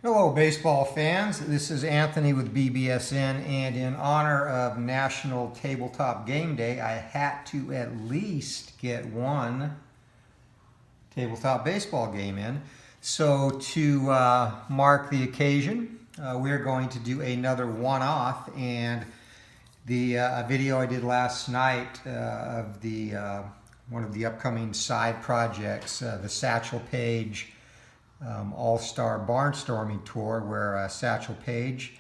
Hello, baseball fans. This is Anthony with BBSN, and in honor of National Tabletop Game Day, I had to at least get one tabletop baseball game in. So to mark the occasion, we're going to do another one-off, and the video I did last night of the one of the upcoming side projects, the Satchel Paige All-Star Barnstorming Tour, where Satchel Paige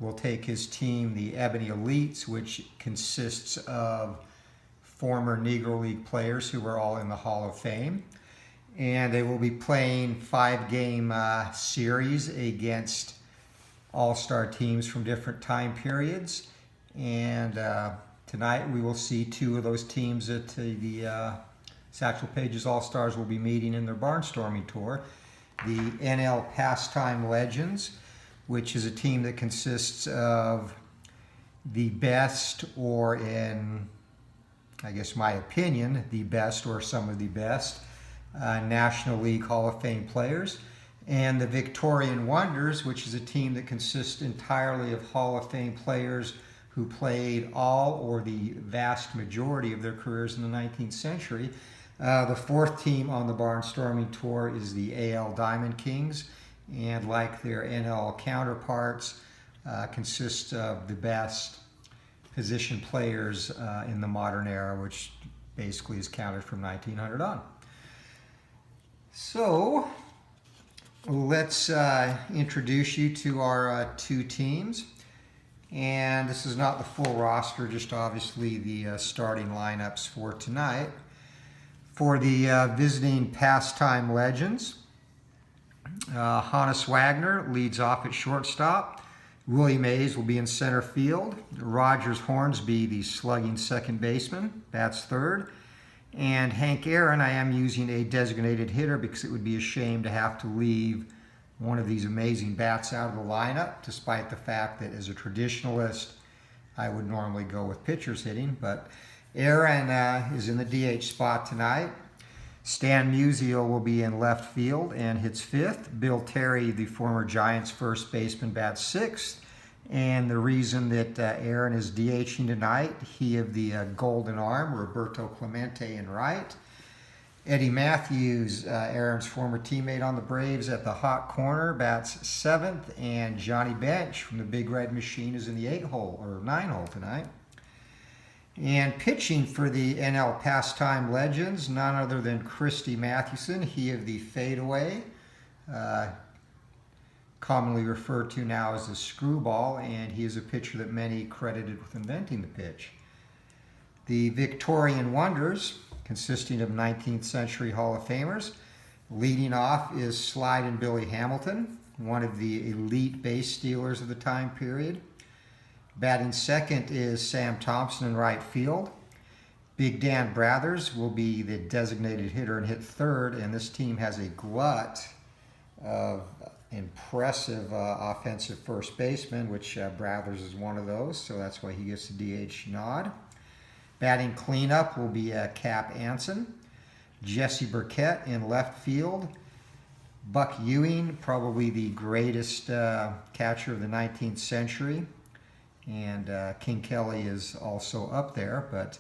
will take his team, the Ebony Elites, which consists of former Negro League players who are all in the Hall of Fame. And they will be playing 5-game series against all-star teams from different time periods. And tonight we will see two of those teams that the Satchel Paige's All-Stars will be meeting in their Barnstorming Tour. The NL Pastime Legends, which is a team that consists of the best, or in, I guess my opinion, the best or some of the best National League Hall of Fame players. And the Victorian Wonders, which is a team that consists entirely of Hall of Fame players who played all or the vast majority of their careers in the 19th century. The fourth team on the Barnstorming Tour is the AL Diamond Kings, and like their NL counterparts, consists of the best position players in the modern era, which basically is counted from 1900 on. So let's introduce you to our two teams. And this is not the full roster, just obviously the starting lineups for tonight. For the visiting Pastime Legends, Hannes Wagner leads off at shortstop. Willie Mays will be in center field. Rogers Hornsby, the slugging second baseman, bats third. And Hank Aaron, I am using a designated hitter because it would be a shame to have to leave one of these amazing bats out of the lineup, despite the fact that as a traditionalist, I would normally go with pitchers hitting. But Aaron is in the DH spot tonight. Stan Musial will be in left field and hits fifth. Bill Terry, the former Giants first baseman, bats sixth. And the reason that Aaron is DHing tonight, he of the golden arm, Roberto Clemente in right. Eddie Matthews, Aaron's former teammate on the Braves, at the hot corner, bats seventh. And Johnny Bench from the Big Red Machine is in the 8-hole or 9-hole tonight. And pitching for the NL Pastime Legends, none other than Christy Mathewson, he of the fadeaway, commonly referred to now as the screwball, and he is a pitcher that many credited with inventing the pitch. The Victorian Wonders, consisting of 19th century Hall of Famers. Leading off is Slidin' Billy Hamilton, one of the elite base stealers of the time period. Batting second is Sam Thompson in right field. Big Dan Brathers will be the designated hitter and hit third, and this team has a glut of impressive offensive first basemen, which Brathers is one of those, so that's why he gets the DH nod. Batting cleanup will be Cap Anson. Jesse Burkett in left field. Buck Ewing, probably the greatest catcher of the 19th century. And King Kelly is also up there, but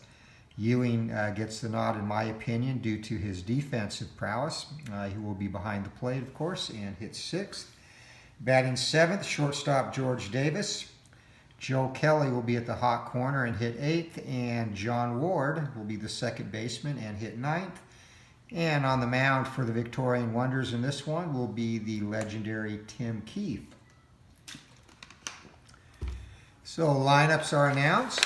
Ewing gets the nod in my opinion due to his defensive prowess. He will be behind the plate, of course, and hits sixth. Batting seventh, shortstop George Davis. Joe Kelly will be at the hot corner and hit eighth, and John Ward will be the second baseman and hit ninth. And on the mound for the Victorian Wonders in this one will be the legendary Tim Keefe. So lineups are announced.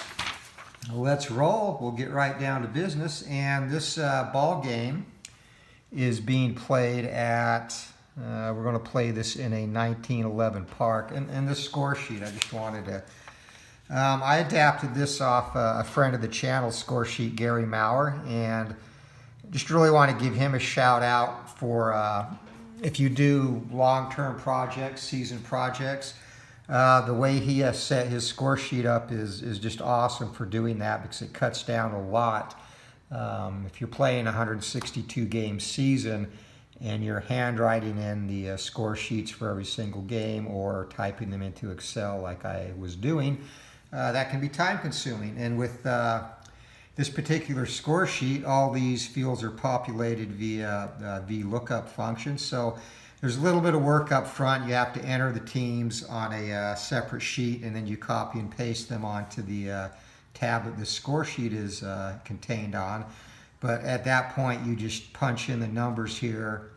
Let's roll. We'll get right down to business. And this ball game is being played at, we're going to play this in a 1911 park. And the score sheet, I just wanted to, I adapted this off a friend of the channel score sheet, Gary Maurer, and just really want to give him a shout out for if you do long-term projects, season projects. The way he has set his score sheet up is just awesome for doing that, because it cuts down a lot. If you're playing a 162 game season and you're handwriting in the score sheets for every single game or typing them into Excel like I was doing, that can be time consuming. And with this particular score sheet, all these fields are populated via VLOOKUP functions. So there's a little bit of work up front. You have to enter the teams on a separate sheet, and then you copy and paste them onto the tab that the score sheet is contained on. But at that point, you just punch in the numbers here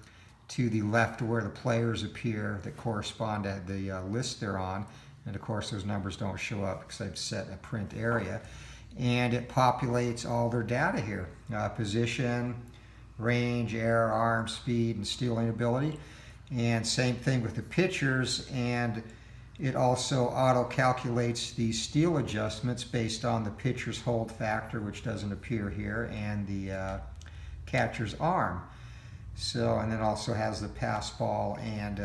to the left of where the players appear that correspond to the list they're on. And of course, those numbers don't show up because I've set a print area. And it populates all their data here. Position, range, air, arm, speed, and stealing ability. And same thing with the pitchers. And it also auto-calculates the steal adjustments based on the pitcher's hold factor, which doesn't appear here, and the catcher's arm. So, and then also has the pass ball and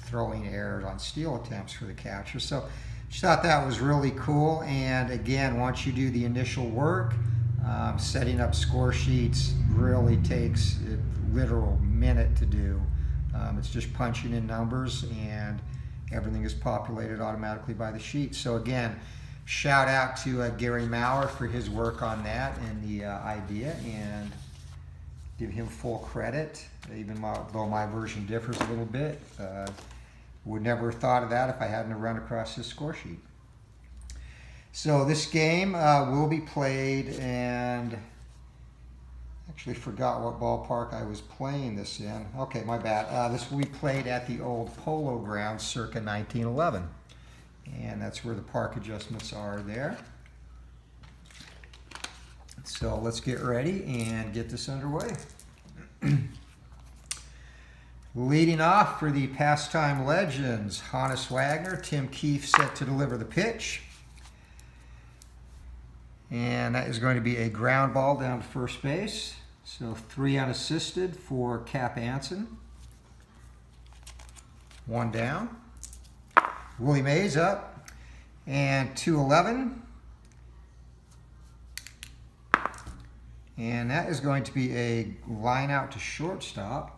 throwing errors on steal attempts for the catcher. So just thought that was really cool. And again, once you do the initial work, setting up score sheets really takes a literal minute to do. It's just punching in numbers and everything is populated automatically by the sheet. So again, shout out to Gary Maurer for his work on that and the idea, and give him full credit, even though my version differs a little bit. Would never have thought of that if I hadn't run across this score sheet. So this game will be played, and actually forgot what ballpark I was playing this in. Okay, my bad. This will be played at the old Polo Grounds circa 1911. And that's where the park adjustments are there. So let's get ready and get this underway. Leading off for the Pastime Legends, Hannes Wagner, Tim Keefe set to deliver the pitch. And that is going to be a ground ball down to first base. So 3 unassisted for Cap Anson. 1 down. Willie Mays up. And 2-11. And that is going to be a line out to shortstop.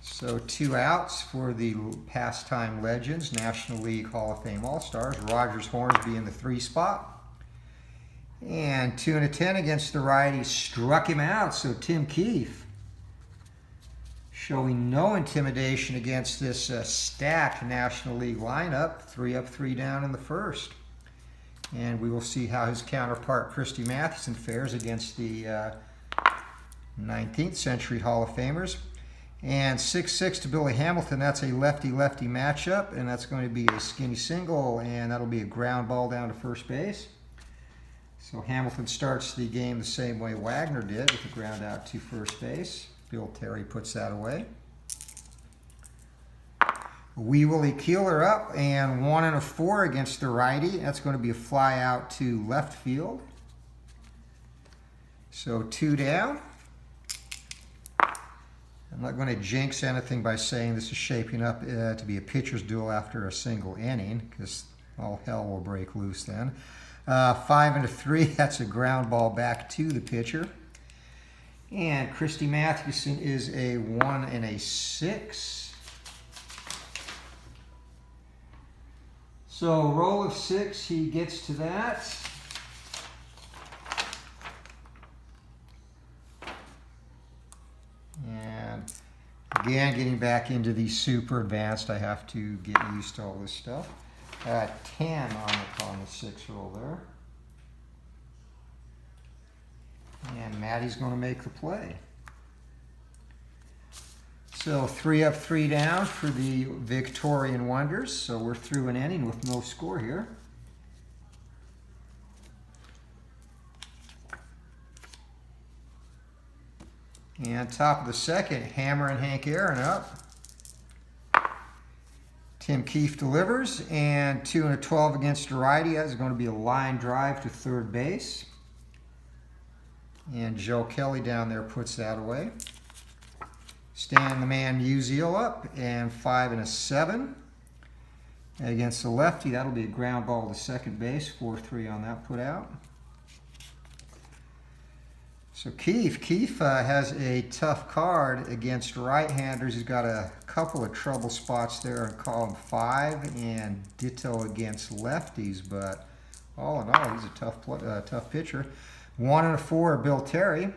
So 2 outs for the Pastime Legends, National League Hall of Fame All-Stars. Rogers Hornsby in the 3 spot. And 2-10 against the righty, struck him out. So Tim Keefe showing no intimidation against this stacked National League lineup. 3 up, 3 down in the first. And we will see how his counterpart Christy Mathewson fares against the 19th century Hall of Famers. And 6-6 to Billy Hamilton. That's a lefty-lefty matchup, and that's going to be a skinny single, and that'll be a ground ball down to first base. So Hamilton starts the game the same way Wagner did, with the ground out to first base. Bill Terry puts that away. Wee Willie Keeler up, and 1 and a 4 against the righty. That's going to be a fly out to left field. So 2 down. I'm not going to jinx anything by saying this is shaping up to be a pitcher's duel after a single inning, because all hell will break loose then. 5 and a 3, that's a ground ball back to the pitcher. And Christy Mathewson is a 1 and a 6. So roll of 6, he gets to that. And again, getting back into the super advanced, I have to get used to all this stuff. 10 on the 6 roll there. And Maddie's going to make the play. So 3 up, 3 down for the Victorian Wonders. So we're through an inning with no score here. And top of the second, Hammer and Hank Aaron up. Tim Keefe delivers, and 2 and a 12 against a righty. That's going to be a line drive to third base. And Joe Kelly down there puts that away. Stan the Man Musial up, and 5 and a 7 against the lefty. That'll be a ground ball to second base. 4-3 on that put out. So Keefe has a tough card against right-handers. He's got a couple of trouble spots there in column 5, and ditto against lefties. But all in all, he's a tough pitcher. 1 and a 4 are Bill Terry,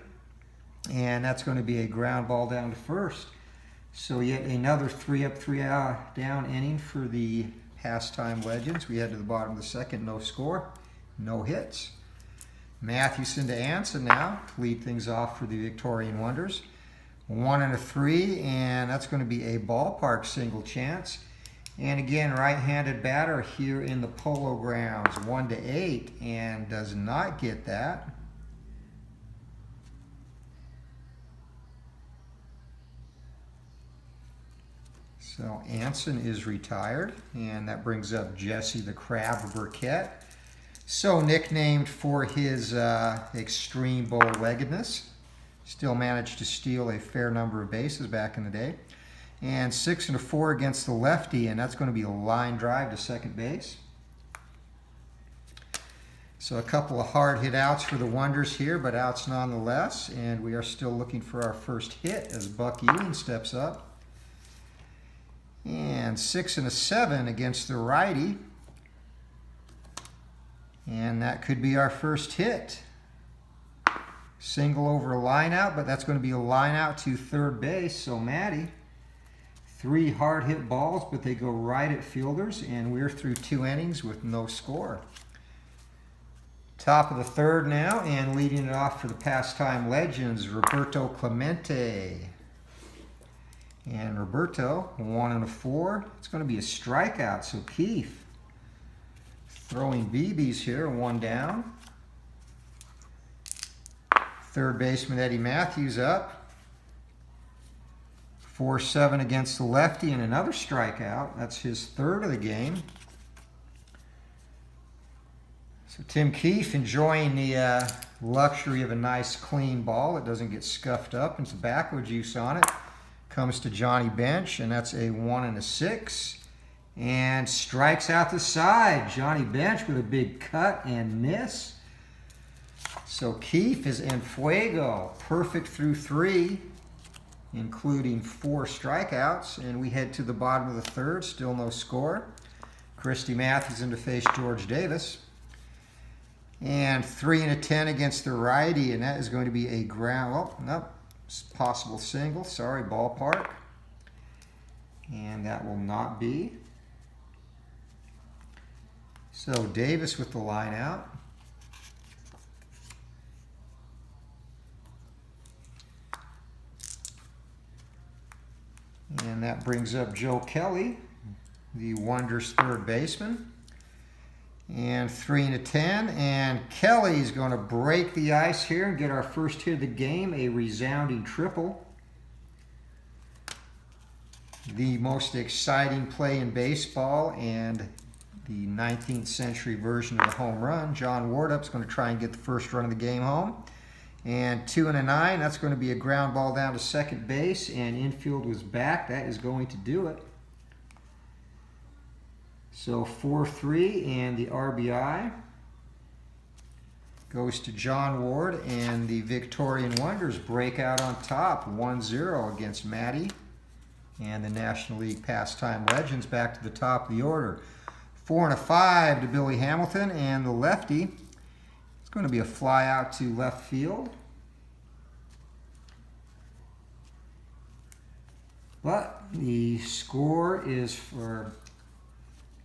and that's going to be a ground ball down to first. So yet another 3-up, 3-down inning for the Pastime Legends. We head to the bottom of the second, no score, no hits. Mathewson to Anson now to lead things off for the Victorian Wonders. 1 and a 3, and that's going to be a ballpark single chance. And again, right-handed batter here in the Polo Grounds, 1 to 8, and does not get that. So Anson is retired, and that brings up Jesse the Crab Burkett. So nicknamed for his extreme bow-leggedness. Still managed to steal a fair number of bases back in the day. And 6 and a 4 against the lefty, and that's going to be a line drive to second base. So a couple of hard hit outs for the Wonders here, but outs nonetheless. And we are still looking for our first hit as Buck Ewing steps up. And 6 and a 7 against the righty. And that could be our first hit. Single over a line out, but that's going to be a line out to third base. So Matty, 3 hard hit balls, but they go right at fielders, and we're through 2 innings with no score. Top of the third now, and leading it off for the Pastime Legends, Roberto Clemente. And Roberto, 1 and a 4. It's going to be a strikeout, so Keefe throwing BBs here, 1 down. Third baseman Eddie Matthews up. 4-7 against the lefty, and another strikeout. That's his 3rd of the game. So Tim Keefe enjoying the luxury of a nice clean ball. It doesn't get scuffed up and tobacco juice on it. Comes to Johnny Bench, and that's a 1 and a 6. And strikes out the side. Johnny Bench with a big cut and miss. So Keefe is en fuego. Perfect through 3, including 4 strikeouts. And we head to the bottom of the third. Still no score. Christy Mathewson to face George Davis. And 3 and a 10 against the righty. And that is going to be a ground. Well, nope. Possible single. Sorry, ballpark. And that will not be. So Davis with the line out. And that brings up Joe Kelly, the Wonders' 3rd baseman. And 3 and a 10. And Kelly's going to break the ice here and get our first hit of the game, a resounding triple. The most exciting play in baseball and the 19th century version of the home run. John Wardup's going to try and get the first run of the game home. And 2 and a 9, that's going to be a ground ball down to second base, and infield was back. That is going to do it. So 4-3, and the RBI goes to John Ward, and the Victorian Wonders break out on top, 1-0 against Matty and the National League Pastime Legends back to the top of the order. 4 and a 5 to Billy Hamilton, and the lefty, it's going to be a fly out to left field. But the score is for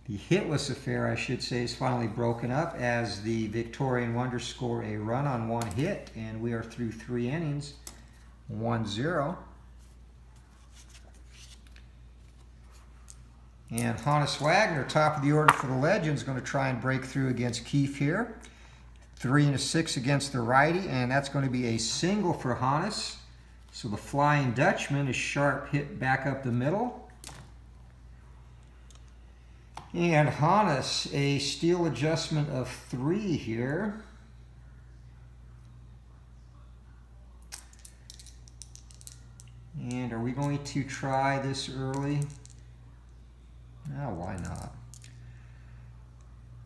the hitless affair, I should say, is finally broken up as the Victorian Wonders score a run on 1 hit, and we are through 3 innings, 1-0. And Hannes Wagner, top of the order for the Legends, going to try and break through against Keefe here. 3 and a 6 against the righty, and that's going to be a single for Hannes. So the Flying Dutchman is sharp hit back up the middle. And Hannes, a steal adjustment of 3 here. And are we going to try this early? No, why not?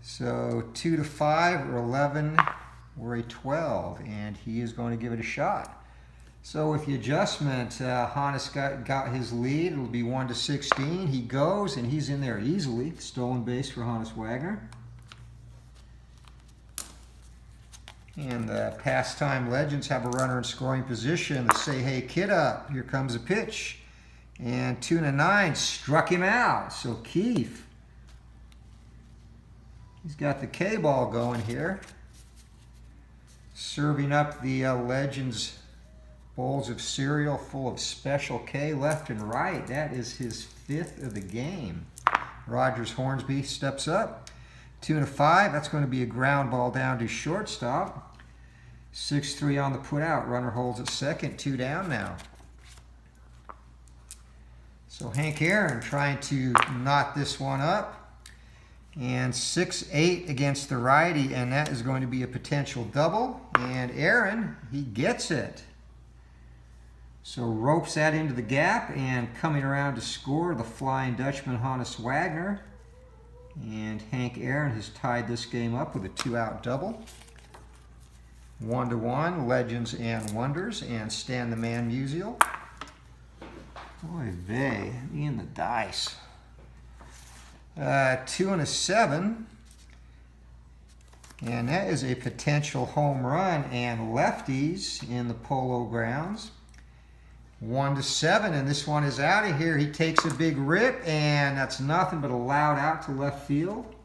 So 2 to 5 or 11 or a 12, and he is going to give it a shot. So with the adjustment, Hannes got his lead. It'll be 1-16. He goes, and he's in there easily. Stolen base for Hannes Wagner. And the Pastime Legends have a runner in scoring position. They say, hey, kid up. Here comes a pitch. And 2-9 struck him out. So Keefe, he's got the K ball going here. Serving up the Legends bowls of cereal full of Special K left and right. That is his 5th of the game. Rogers Hornsby steps up. 2-5. That's going to be a ground ball down to shortstop. 6-3 on the put out. Runner holds at second. 2 down now. So Hank Aaron trying to knot this one up. And 6-8 against the righty, and that is going to be a potential double. And Aaron, he gets it. So ropes that into the gap, and coming around to score, the Flying Dutchman Hannes Wagner. And Hank Aaron has tied this game up with a 2-out double. 1-1, Legends and Wonders, and Stan the Man Musial. Oy vey, in the dice. 2-7. And that is a potential home run, and lefties in the Polo Grounds. 1-7, and this one is out of here. He takes a big rip, and that's nothing but a loud out to left field.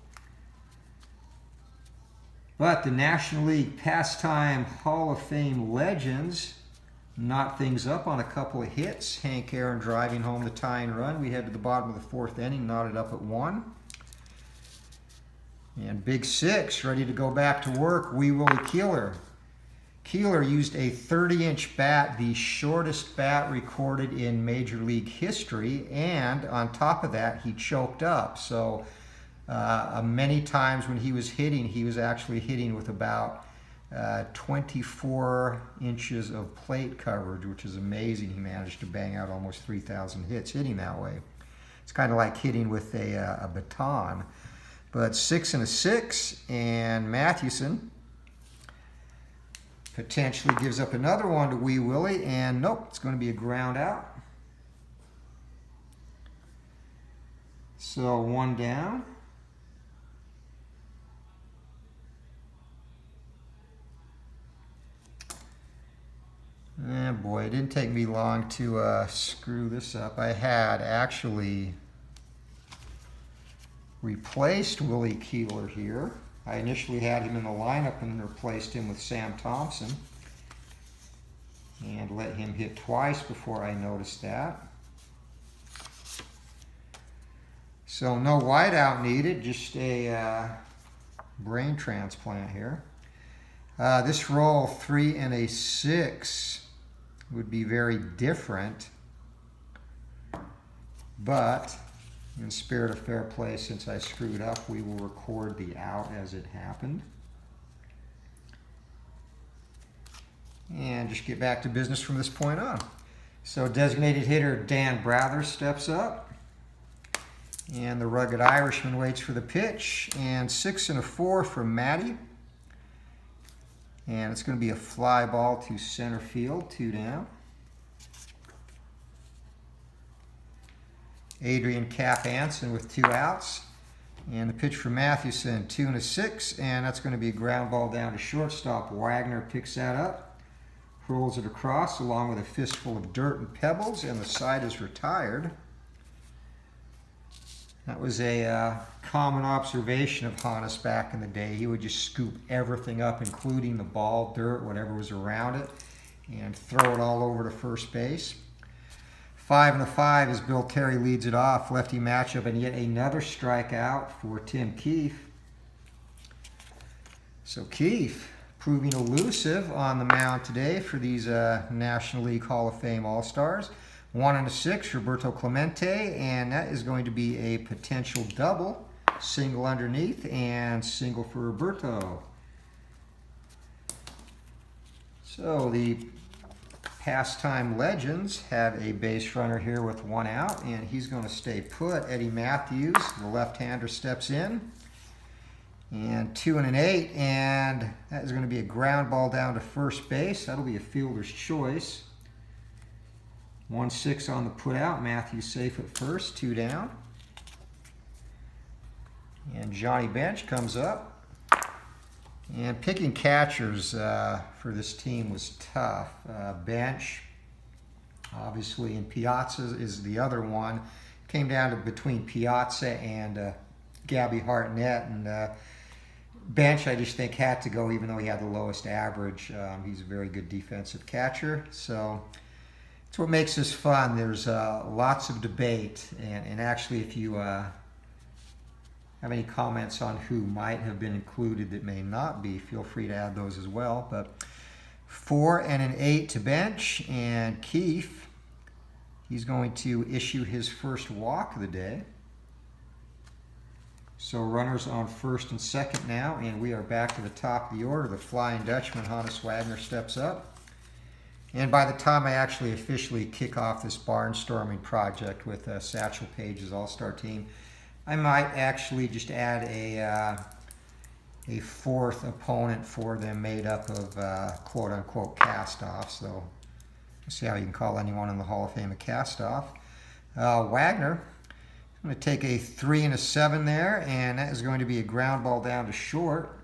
But the National League Pastime Hall of Fame Legends knot things up on a couple of hits. Hank Aaron driving home the tying run. We head to the bottom of the 4th inning, knotted up at 1. And Big Six ready to go back to work. Wee Willie Keeler. Keeler used a 30-inch bat, the shortest bat recorded in Major League history, and on top of that, he choked up. So many times when he was hitting, he was actually hitting with about 24 inches of plate coverage, which is amazing. He managed to bang out almost 3,000 hits hitting that way. It's kind of like hitting with a baton. But 6-6, and Mathewson potentially gives up another one to Wee Willie, and nope, it's going to be a ground out. So 1 down. Eh, boy, it didn't take me long to screw this up. I had actually replaced Willie Keeler here. I initially had him in the lineup and replaced him with Sam Thompson. And let him hit twice before I noticed that. So no whiteout needed, just a brain transplant here. This roll 3 and a 6 would be very different, but in spirit of fair play, since I screwed up, we will record the out as it happened. And just get back to business from this point on. So designated hitter Dan Brather steps up. And the rugged Irishman waits for the pitch. And 6 and a 4 from Matty. And it's going to be a fly ball to center field, 2 down. Adrian Cap Anson with 2 outs. And the pitch for Mathewson, 2 and a 6. And that's going to be a ground ball down to shortstop. Wagner picks that up, hurls it across along with a fistful of dirt and pebbles, and the side is retired. That was a common observation of Hannes back in the day. He would just scoop everything up, including the ball, dirt, whatever was around it, and throw it all over to first base. 5 and a 5 as Bill Terry leads it off. Lefty matchup, and yet another strikeout for Tim Keefe. So Keefe proving elusive on the mound today for these National League Hall of Fame All-Stars. 1 and a 6, Roberto Clemente, and that is going to be a potential double. Single underneath and single for Roberto. So the Pastime Legends have a base runner here with 1 out, and he's going to stay put. Eddie Matthews, the left-hander, steps in. And 2 and an 8, and that is going to be a ground ball down to first base. That'll be a fielder's choice. 1-6 on the put out. Matthew safe at first, 2 down. And Johnny Bench comes up. And picking catchers for this team was tough. Bench, obviously, and Piazza is the other one. Came down to between Piazza and Gabby Hartnett, and Bench, I just think, had to go, even though he had the lowest average. He's a very good defensive catcher. So it's what makes this fun. There's lots of debate. And actually, if you have any comments on who might have been included that may not be, feel free to add those as well. But 4 and an 8 to Bench. And Keefe, he's going to issue his first walk of the day. So runners on first and second now, and we are back to the top of the order. The Flying Dutchman, Hannes Wagner, steps up. And by the time I actually officially kick off this barnstorming project with Satchel Paige's All-Star team, I might actually just add a fourth opponent for them made up of quote-unquote cast-offs. So we'll see how you can call anyone in the Hall of Fame a cast-off. Wagner, I'm going to take a 3 and a 7 there, and that is going to be a ground ball down to short.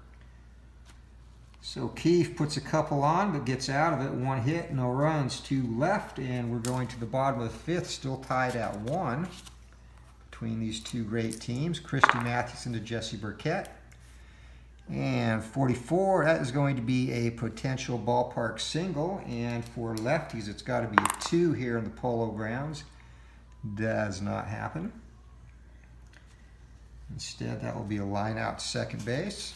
So Keefe puts a couple on, but gets out of it. 1 hit, no runs, 2 left, and we're going to the bottom of the 5th, still tied at 1 between these two great teams. Christy Mathewson to Jesse Burkett. And 44, that is going to be a potential ballpark single, and for lefties, it's got to be a 2 here in the Polo Grounds. Does not happen. Instead, that will be a line out to second base.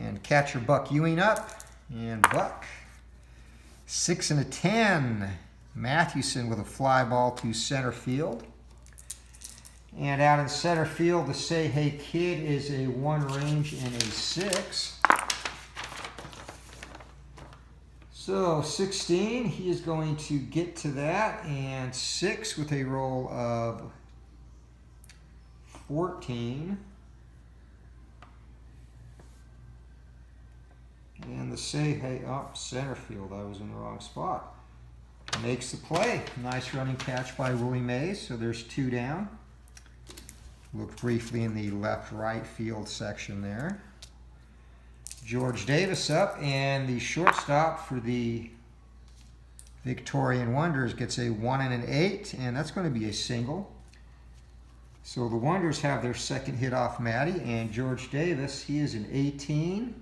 And catcher Buck Ewing up. And Buck. 6 and a 10. Mathewson with a fly ball to center field. And out in center field, the Say Hey Kid is a 1 range and a 6. So 16, he is going to get to that. And 6 with a roll of 14. And the Say Hey up center field. I was in the wrong spot. Makes the play. Nice running catch by Willie Mays. So there's 2 down. Look briefly in the left-right field section there. George Davis up, and the shortstop for the Victorian Wonders gets a 1 and an 8, and that's going to be a single. So the Wonders have their second hit off Matty, and George Davis, he is an 18.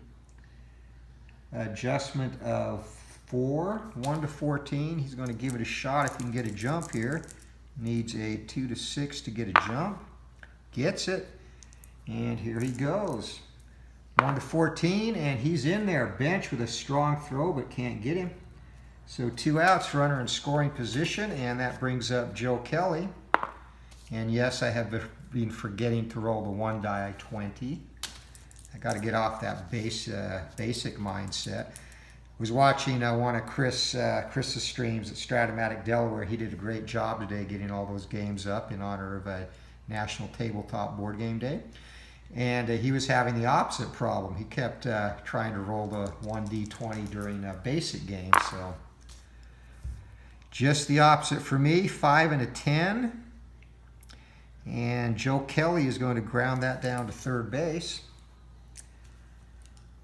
Adjustment of 4, 1 to 14. He's going to give it a shot if he can get a jump here. Needs a 2 to 6 to get a jump. Gets it, and here he goes. 1 to 14, and he's in there. Bench with a strong throw, but can't get him. So 2 outs, runner in scoring position, and that brings up Joe Kelly. And yes, I have been forgetting to roll the 1 die 20. I got to get off that basic mindset. Was watching one of Chris's streams at Stratomatic Delaware. He did a great job today getting all those games up in honor of National Tabletop Board Game Day. And he was having the opposite problem. He kept trying to roll the 1d20 during basic games. So just the opposite for me, 5 and a 10. And Joe Kelly is going to ground that down to third base.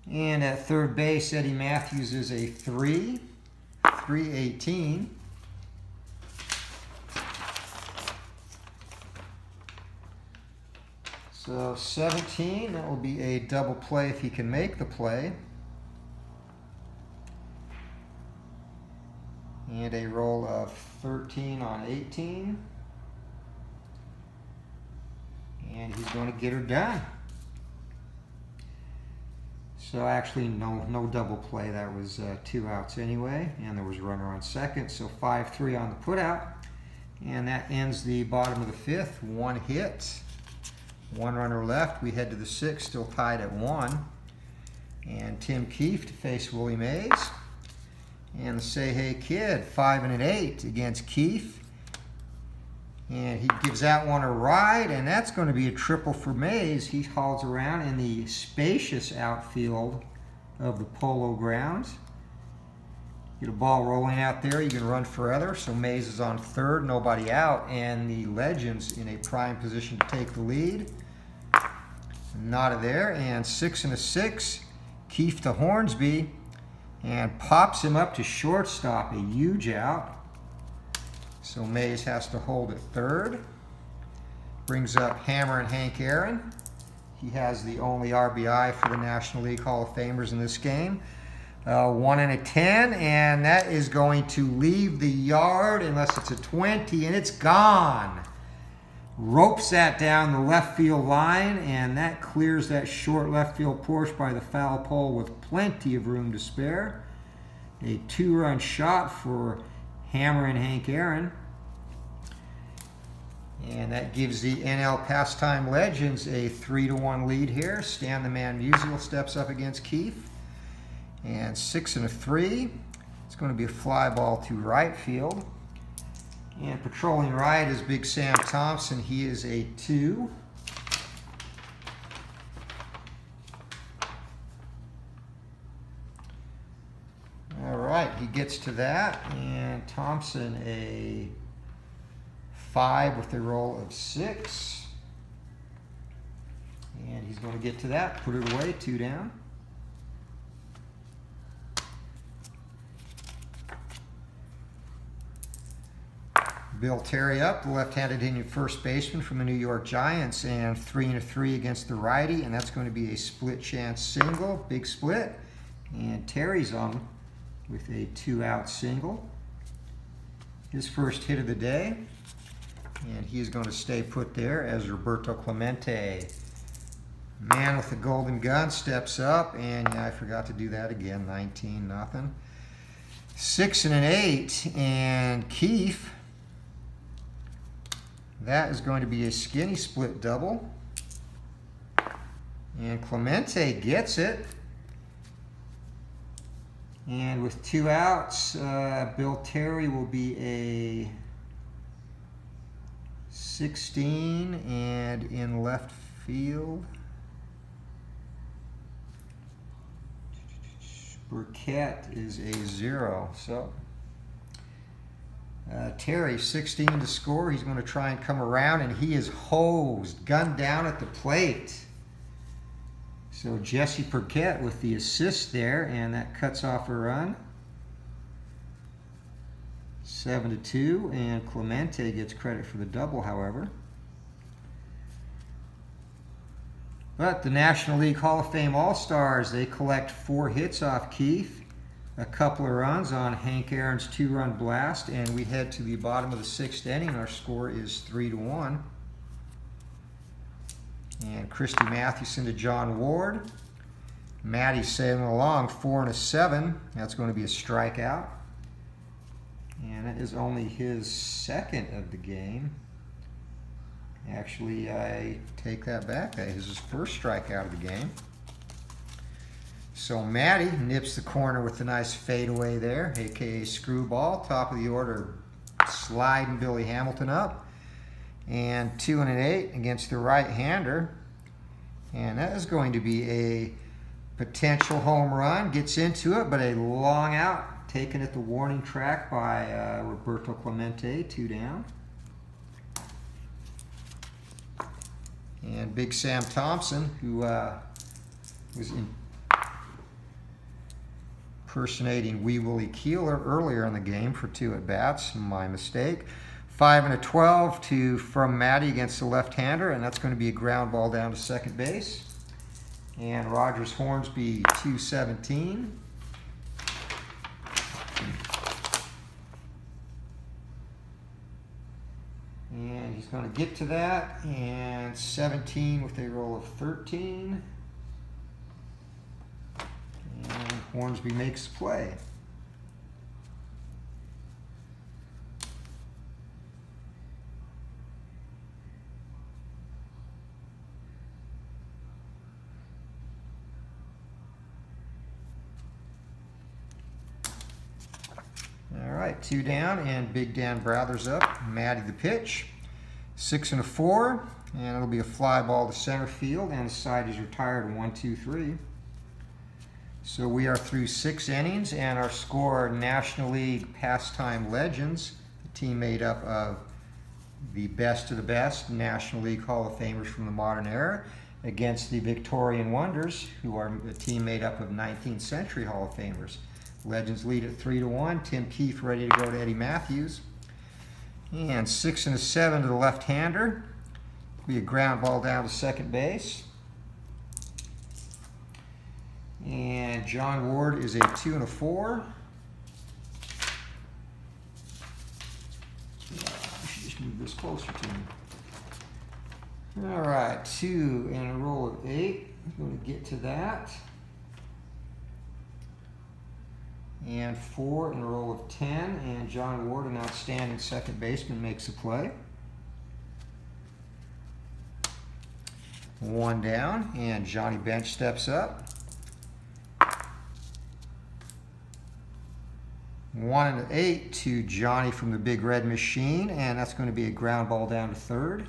And at third base, Eddie Matthews is a 3, 318. So 17, that will be a double play if he can make the play. And a roll of 13 on 18. And he's going to get her done. So actually no double play. That was 2 outs anyway. And there was a runner on second. So 5-3 on the put out. And that ends the bottom of the 5th. 1 hit. 1 runner left. We head to the 6th, still tied at 1. And Tim Keefe to face Willie Mays. And the Say Hey Kid, 5 and an 8 against Keefe. And he gives that one a ride, and that's going to be a triple for Mays. He hauls around in the spacious outfield of the Polo Grounds. Get a ball rolling out there, you can run further. So Mays is on third, nobody out, and the Legends in a prime position to take the lead. Not there, and 6 and a 6. Keefe to Hornsby, and pops him up to shortstop, a huge out. So Mays has to hold at third. Brings up Hammer and Hank Aaron. He has the only RBI for the National League Hall of Famers in this game. 1 and a 10, and that is going to leave the yard unless it's a 20, and it's gone. Ropes that down the left field line, and that clears that short left field porch by the foul pole with plenty of room to spare. A 2-run shot for Hammer and Hank Aaron. And that gives the NL Pastime Legends a 3-1 lead here. Stan the Man Musial steps up against Keefe. And 6 and a 3. It's going to be a fly ball to right field. And patrolling right is Big Sam Thompson. He is a 2. All right, he gets to that. And Thompson a 5 with a roll of 6. And he's going to get to that. Put it away, 2 down. Bill Terry up, the left-handed Indian first baseman from the New York Giants, and 3 and a 3 against the righty, and that's going to be a split chance single, big split. And Terry's on with a 2-out single. His first hit of the day, and he is going to stay put there as Roberto Clemente. Man with the golden gun steps up, and yeah, I forgot to do that again, 19-0. 6 and an 8, and Keefe. That is going to be a skinny split double. And Clemente gets it. And with 2 outs, Bill Terry will be a 16, and in left field, Burkett is a 0. So Terry, 16 to score. He's going to try and come around, and he is hosed, gunned down at the plate. So Jesse Burkett with the assist there, and that cuts off a run. 7 to 2, and Clemente gets credit for the double, however. But the National League Hall of Fame All-Stars, they collect 4 hits off Keefe. A couple of runs on Hank Aaron's 2-run blast, and we head to the bottom of the 6th inning. Our score is 3-1. And Christy Mathewson to John Ward. Matty sailing along, 4 and a 7. That's going to be a strikeout. And it is only his 2nd of the game. Actually, I take that back. That is his first strikeout of the game. So Matty nips the corner with a nice fadeaway there, aka screwball. Top of the order, sliding Billy Hamilton up. And 2 and an 8 against the right-hander. And that is going to be a potential home run. Gets into it, but a long out, taken at the warning track by Roberto Clemente, 2 down. And Big Sam Thompson, who was impersonating Wee Willie Keeler earlier in the game for 2 at-bats, my mistake. 5 and a 12 from Matty against the left-hander, and that's going to be a ground ball down to second base. And Rogers Hornsby 217. And he's going to get to that, and 17 with a roll of 13. And Hornsby makes the play. All right, 2 down, and Big Dan Brothers up. Matty the pitch. 6 and a 4, and it'll be a fly ball to center field, and the side is retired 1, 2, 3. So we are through 6 innings, and our score, National League Pastime Legends, a team made up of the best of the best National League Hall of Famers from the modern era, against the Victorian Wonders, who are a team made up of 19th century Hall of Famers. Legends lead at 3-1. Tim Keefe ready to go to Eddie Matthews. And 6 and a 7 to the left-hander. Be a ground ball down to second base. And John Ward is a 2 and a 4. I should just move this closer to me. All right, 2 and a roll of 8. I'm going to get to that. And 4 and a roll of 10. And John Ward, an outstanding second baseman, makes a play. 1 down, and Johnny Bench steps up. 1 and an 8 to Johnny from the Big Red Machine, and that's going to be a ground ball down to third.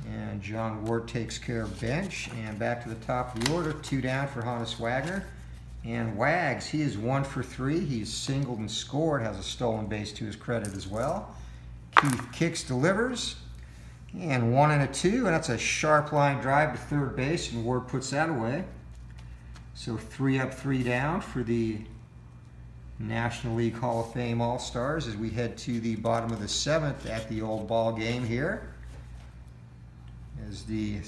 And John Ward takes care of Bench, and back to the top of the order, 2 down for Hannes Wagner. And Wags, he is 1 for 3. He's singled and scored, has a stolen base to his credit as well. Keith kicks, delivers, and 1 and a 2, and that's a sharp line drive to third base, and Ward puts that away. So 3 up, 3 down for the National League Hall of Fame All-Stars as we head to the bottom of the 7th at the old ball game here. As the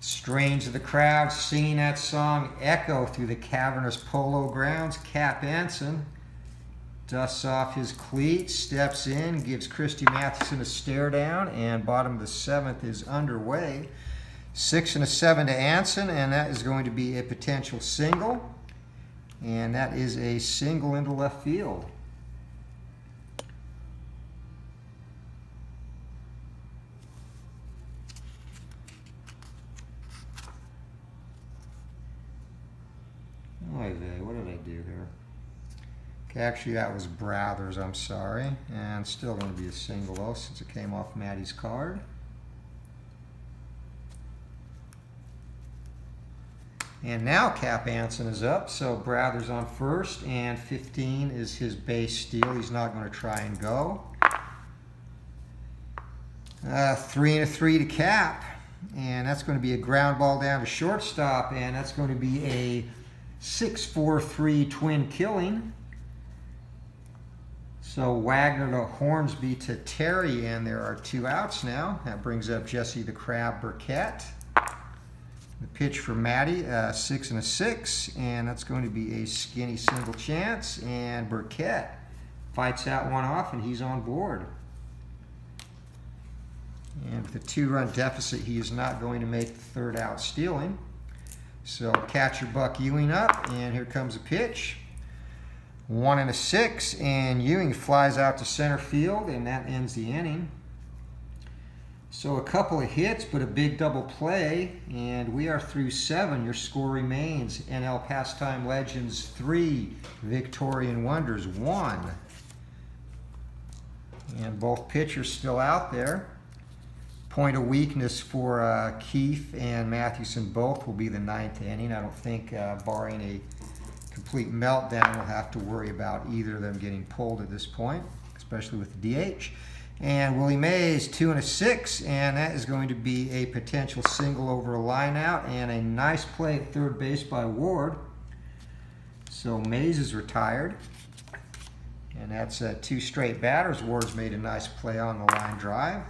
strains of the crowd singing that song echo through the cavernous polo grounds. Cap Anson dusts off his cleats, steps in, gives Christy Mathewson a stare down, and bottom of the 7th is underway. 6 and a 7 to Anson, and that is going to be a potential single, and that is a single into left field. What did I do here? Okay, actually that was Brothers, I'm sorry. And still going to be a single though since it came off Maddie's card. And now Cap Anson is up, so Brothers on first, and 15 is his base steal. He's not going to try and go. 3 and a 3 to Cap, and that's going to be a ground ball down to shortstop, and that's going to be a 6-4-3 twin killing. So Wagner to Hornsby to Terry, and there are 2 outs now. That brings up Jesse the Crab Burkett. The pitch for Matty, 6 and a 6, and that's going to be a skinny single chance, and Burkett fights that one off, and he's on board. And with a 2-run deficit, he is not going to make the 3rd out stealing. So catcher Buck Ewing up, and here comes a pitch. 1 and a 6, and Ewing flies out to center field, and that ends the inning. So a couple of hits, but a big double play, and we are through 7. Your score remains NL Pastime Legends 3, Victorian Wonders 1. And both pitchers still out there. Point of weakness for Keefe and Mathewson both will be the 9th inning. I don't think, barring a complete meltdown, we'll have to worry about either of them getting pulled at this point, especially with the DH. And Willie Mays, 2 and a 6, and that is going to be a potential single over a line out, and a nice play at third base by Ward. So Mays is retired, and that's 2 straight batters. Ward's made a nice play on the line drive.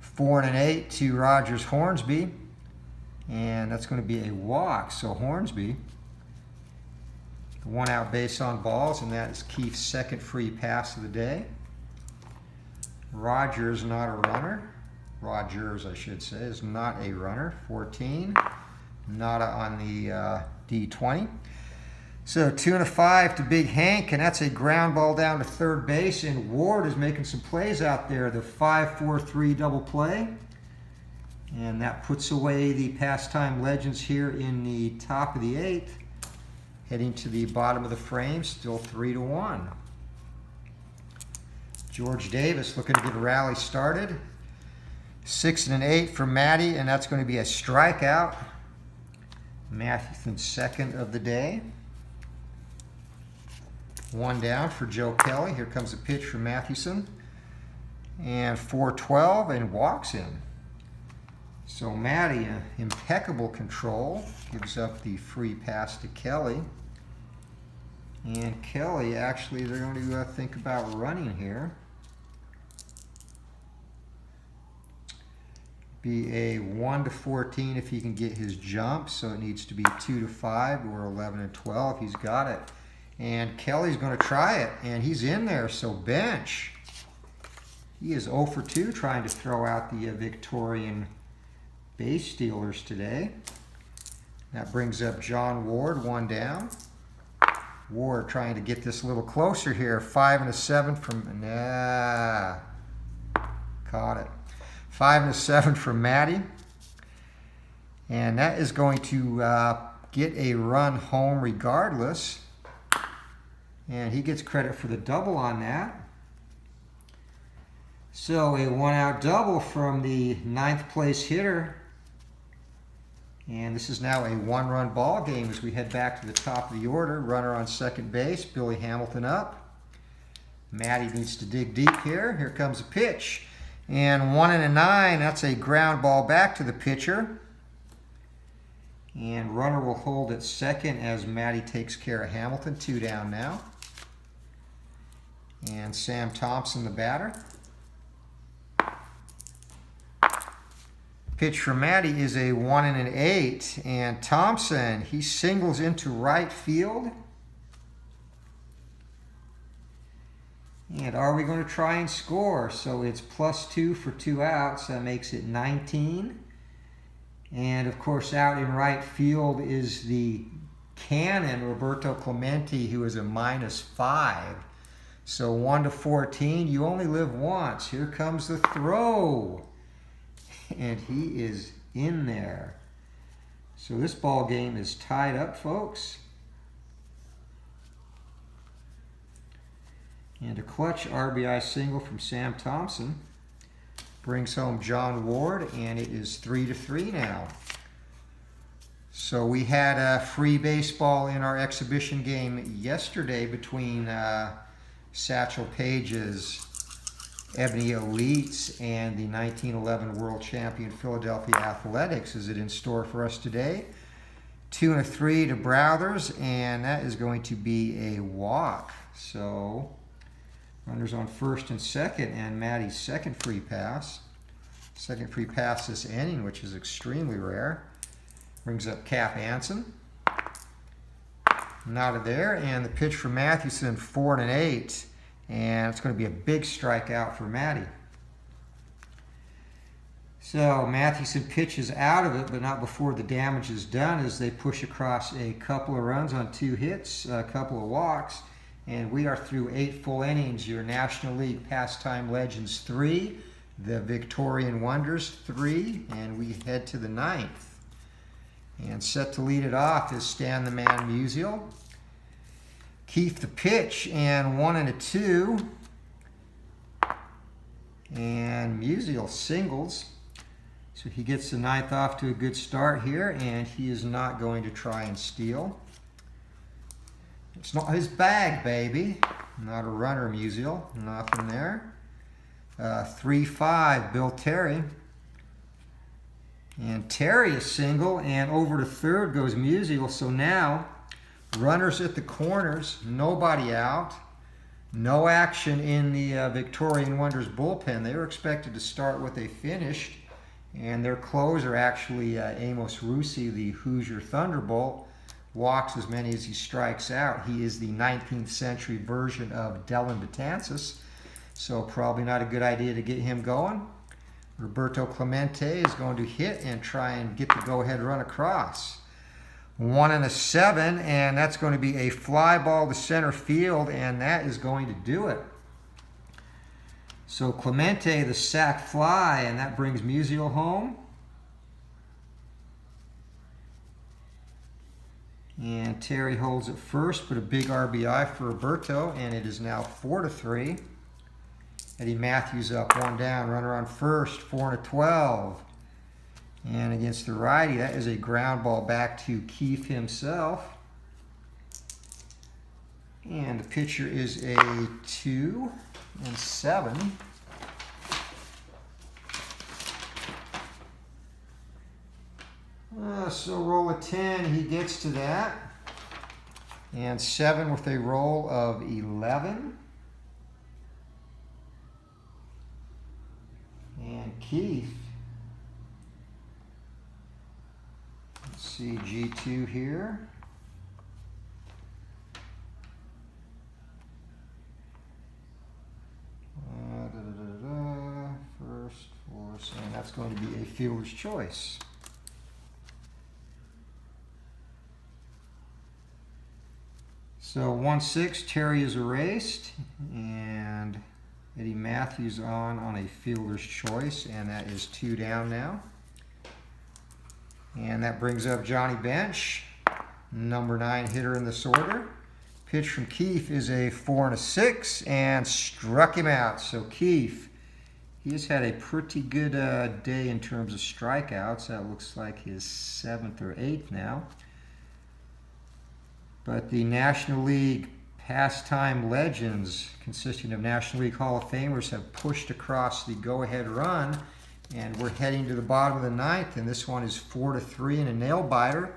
4 and an 8 to Rogers Hornsby, and that's going to be a walk. So Hornsby, 1 out base on balls, and that is Keith's 2nd free pass of the day. Rogers, not a runner. Rogers, I should say, is not a runner. 14, nada on the D20. So 2 and a 5 to Big Hank, and that's a ground ball down to third base, and Ward is making some plays out there. The 5-4-3 double play, and that puts away the Pastime Legends here in the top of the 8th. Heading to the bottom of the frame, still 3-1. George Davis looking to get a rally started. 6 and an 8 for Matty, and that's going to be a strikeout. Mathewson's second of the day. 1 down for Joe Kelly. Here comes a pitch from Mathewson. And 4-12 and walks him. So Matty, impeccable control, gives up the free pass to Kelly. And Kelly, actually, they're going to think about running here. Be a 1-14 if he can get his jump, so it needs to be 2-5 or 11 and 12. He's got it. And Kelly's going to try it, and he's in there, so bench. He is 0 for 2 trying to throw out the Victorian base stealers today. That brings up John Ward, 1 down. Ward trying to get this a little closer here. 5 and a 7 from, caught it. 5 and a 7 from Matty. And that is going to get a run home regardless. And he gets credit for the double on that. So a 1-out double from the 9th place hitter. And this is now a 1-run ball game as we head back to the top of the order. Runner on second base, Billy Hamilton up. Matty needs to dig deep here. Here comes a pitch. And 1 and a 9, that's a ground ball back to the pitcher. And runner will hold at second as Matty takes care of Hamilton. 2 down now. And Sam Thompson, the batter. Pitch for Matty is a 1 and an 8. And Thompson, he singles into right field. And are we going to try and score? So it's +2 for 2 outs. That makes it 19. And of course, out in right field is the cannon, Roberto Clemente, who is a -5. So 1-14, you only live once. Here comes the throw. And he is in there. So this ball game is tied up, folks. And a clutch RBI single from Sam Thompson brings home John Ward, and it is 3-3 now. So we had a free baseball in our exhibition game yesterday between Satchel Paige's Ebony Elites and the 1911 world champion Philadelphia Athletics. Is it in store for us today? 2 and a 3 to Brothers, and that is going to be a walk. So runners on first and second, and Matty's second free pass. Second free pass this inning, which is extremely rare. Brings up Cap Anson. Out of there, and the pitch for Mathewson, 4 and an 8. And it's going to be a big strikeout for Matty. So Mathewson pitches out of it, but not before the damage is done, as they push across a couple of runs on 2 hits, a couple of walks. And we are through 8 full innings. Your National League Pastime Legends 3, the Victorian Wonders 3, and we head to the 9th. And set to lead it off is Stan the Man Musial. Keith the pitch, and 1 and a 2. And Musial singles. So he gets the 9th off to a good start here, and he is not going to try and steal. It's not his bag, baby. Not a runner, Musial. Nothing there. 3-5, Bill Terry. And Terry is single, and over to third goes Musial. So now, runners at the corners, nobody out. No action in the Victorian Wonders bullpen. They were expected to start what they finished, and their closer, actually Amos Russi, the Hoosier Thunderbolt, walks as many as he strikes out. He is the 19th century version of Dellin Betances, so probably not a good idea to get him going. Roberto Clemente is going to hit and try and get the go-ahead run across. 1 and a 7, and that's going to be a fly ball to center field, and that is going to do it. So Clemente, the sac fly, and that brings Musial home. And Terry holds it first, but a big RBI for Roberto, and it is now 4-3. Eddie Matthews up, 1 down. Runner on first, 4 and a 12. And against the righty, that is a ground ball back to Keith himself. And the pitcher is a 2 and 7. So roll a 10, he gets to that. And 7 with a roll of 11. And Keith, let's see, G2 here. First, fourth, and that's going to be a fielder's choice. So 1-6, Terry is erased, and Eddie Matthews on a fielder's choice, and that is 2 down now. And that brings up Johnny Bench, number 9 hitter in this order. Pitch from Keith is a 4 and a 6, and struck him out. So Keith, he has had a pretty good day in terms of strikeouts. That looks like his 7th or 8th now. But the National League Pastime Legends, consisting of National League Hall of Famers, have pushed across the go-ahead run, and we're heading to the bottom of the 9th, and this one is 4-3 and a nail-biter.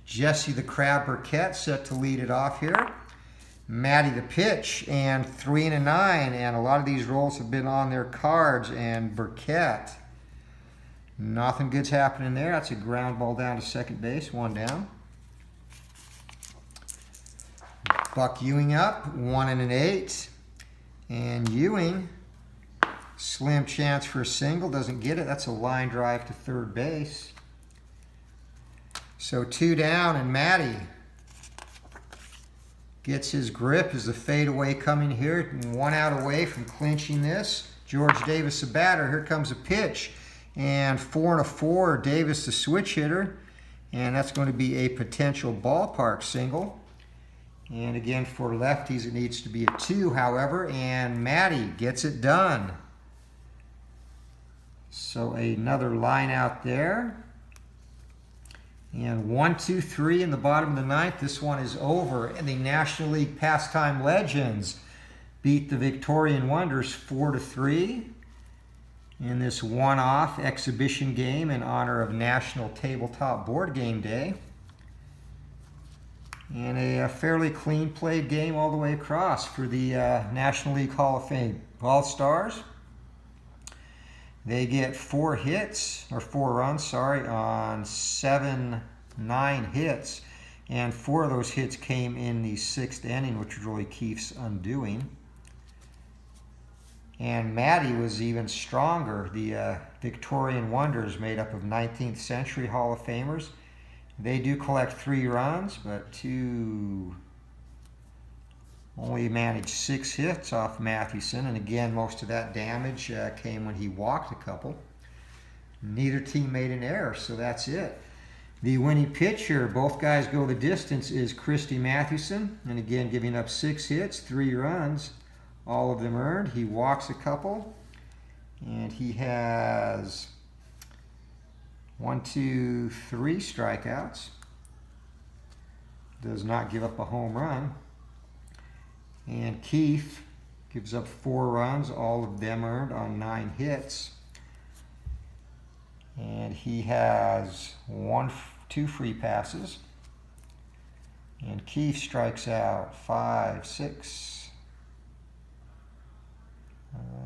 Jesse the Crab Burkett set to lead it off here. Matty the pitch, and 3 and a 9, and a lot of these rolls have been on their cards, and Burkett, nothing good's happening there. That's a ground ball down to second base, 1 down. Buck Ewing up, 1 and an 8. And Ewing, slim chance for a single, doesn't get it. That's a line drive to third base. So 2 down, and Matty gets his grip as the fadeaway coming here. 1 out away from clinching this. George Davis, the batter. Here comes a pitch. And 4 and a 4, Davis, the switch hitter. And that's going to be a potential ballpark single. And again, for lefties, it needs to be a 2, however, and Matty gets it done. So another line out there. And 1, 2, 3 in the bottom of the 9th. This one is over. And the National League Pastime Legends beat the Victorian Wonders 4-3 in this one-off exhibition game in honor of National Tabletop Board Game Day. And a fairly clean played game all the way across for the National League Hall of Fame All-Stars. They get 4 hits, or 4 runs, sorry, on 9 hits. And 4 of those hits came in the 6th inning, which was really Keith's undoing. And Matty was even stronger. The Victorian Wonders, made up of 19th century Hall of Famers. They do collect 3 runs, but 2 only managed 6 hits off Mathewson. And again, most of that damage came when he walked a couple. Neither team made an error, so that's it. The winning pitcher, both guys go the distance, is Christy Mathewson. And again, giving up 6 hits, 3 runs, all of them earned. He walks a couple, and he has 1, 2, 3 strikeouts. Does not give up a home run. And Keith gives up 4 runs, all of them earned on 9 hits. And he has 2 free passes. And Keith strikes out 5, 6.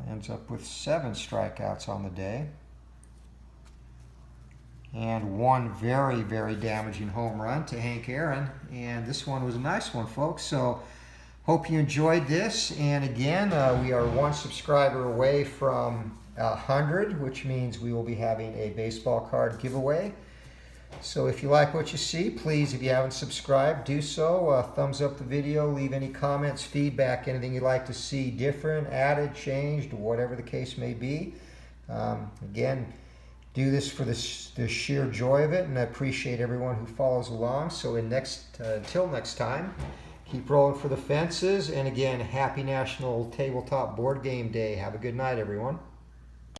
Ends up with 7 strikeouts on the day. And 1 very, very damaging home run to Hank Aaron. And this one was a nice one, folks. So hope you enjoyed this. And again, we are 1 subscriber away from 100, which means we will be having a baseball card giveaway. So if you like what you see, please, if you haven't subscribed, do so. Thumbs up the video, leave any comments, feedback, anything you'd like to see different, added, changed, whatever the case may be. Again, do this for the sheer joy of it, and I appreciate everyone who follows along. So until next time, Keep rolling for the fences. And again, happy National Tabletop Board Game Day. Have a good night, everyone.